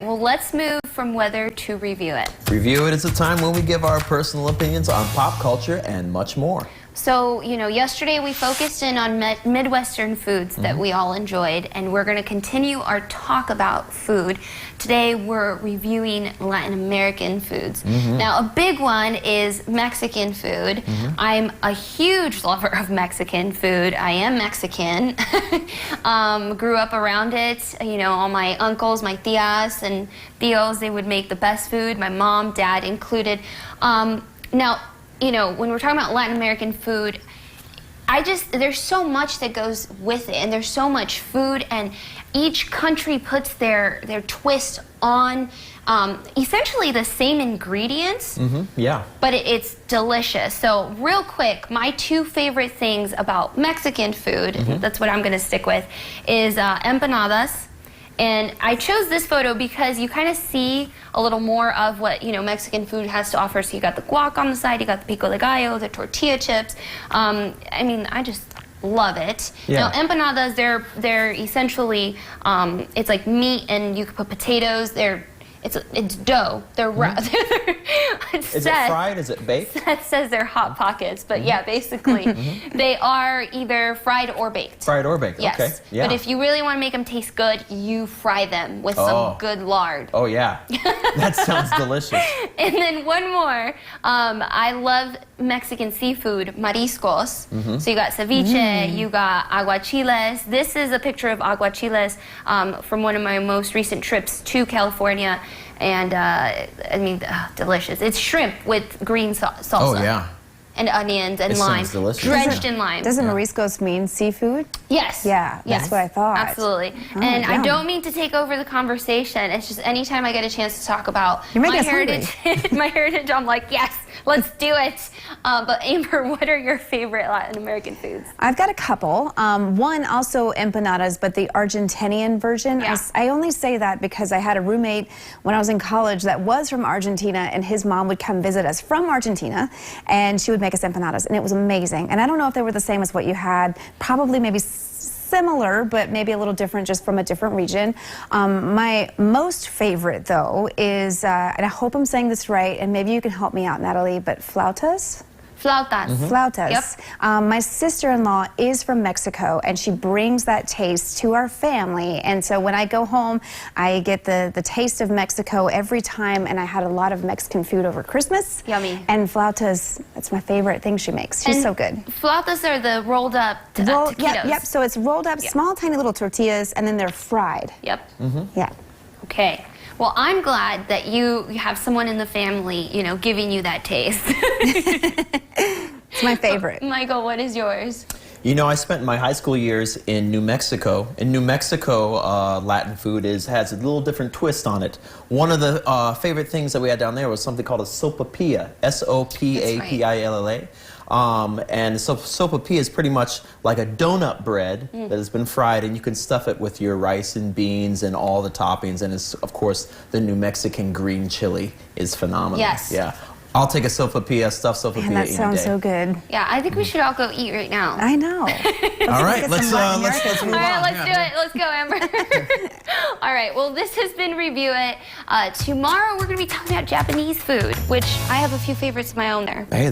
Well, let's move from weather to review it. Review It is a time when we give our personal opinions on pop culture and much more. So, yesterday we focused in on Midwestern foods that we all enjoyed, and we're going to continue our talk about food. Today we're reviewing Latin American foods. Now, a big one is Mexican food. I'm a huge lover of Mexican food. I am Mexican. Grew up around it. All my uncles, my tias and tios, they would make the best food, my mom, dad included. Now, when we're talking about Latin American food, there's so much that goes with it, and there's so much food, and each country puts their twist on essentially the same ingredients, yeah. but it's delicious. So real quick, my two favorite things about Mexican food, that's what I'm going to stick with, is empanadas. And I chose this photo because you kind of see a little more of what, Mexican food has to offer. So you got the guac on the side, you got the pico de gallo, the tortilla chips. I just love it. Yeah. Now, empanadas, they're essentially, it's like meat, and you can put potatoes. It's dough. They're Is it fried? Is it baked? That says they're hot pockets, but yeah, basically, they are either fried or baked. Fried or baked. Yes. Okay. Yeah. But if you really want to make them taste good, you fry them with some good lard. Oh yeah, that sounds delicious. And then one more. I love Mexican seafood, mariscos. So you got ceviche, you got aguachiles. This is a picture of aguachiles from one of my most recent trips to California. And delicious. It's shrimp with green salsa. Oh yeah. And onions and lime. Sounds delicious. Drenched in lime. Doesn't mariscos mean seafood? Yes. Yeah, that's what I thought. Absolutely. Oh, and yum. I don't mean to take over the conversation. It's just anytime I get a chance to talk about my heritage, I'm like, yes, let's do it. But Amber, what are your favorite Latin American foods? I've got a couple. One also empanadas, but the Argentinian version. Yeah. I only say that because I had a roommate when I was in college that was from Argentina, and his mom would come visit us from Argentina, and she would make us empanadas, and it was amazing. And I don't know if they were the same as what you had. Probably maybe similar, but maybe a little different, just from a different region. My most favorite, though, is, and I hope I'm saying this right, and maybe you can help me out, Natalie, but flautas? Flautas. Flautas. Yep. My sister-in-law is from Mexico, and she brings that taste to our family. And so when I go home, I get the taste of Mexico every time, and I had a lot of Mexican food over Christmas. Yummy. And flautas, that's my favorite thing she makes. She's so good. Flautas are the rolled up taquitos. Yep. So it's rolled up, small, tiny little tortillas, and then they're fried. Yep. Yeah. Okay. Well, I'm glad that you have someone in the family, giving you that taste. It's my favorite. Michael, what is yours? I spent my high school years in New Mexico. In New Mexico, Latin food has a little different twist on it. One of the favorite things that we had down there was something called a sopapilla, S-O-P-A-P-I-L-L-A. And sopapilla is pretty much like a donut bread that has been fried, and you can stuff it with your rice and beans and all the toppings. And it's, of course, the New Mexican green chili is phenomenal. Yes. Yeah. I'll take a sopapilla, stuffed sopapilla And that any sounds day. so good. Yeah, I think we should all go eat right now. I know. All right, let's move on. All right, let's do it. Let's go, Amber. All right, well, this has been Review It. Tomorrow, we're going to be talking about Japanese food, which I have a few favorites of my own there. Hey,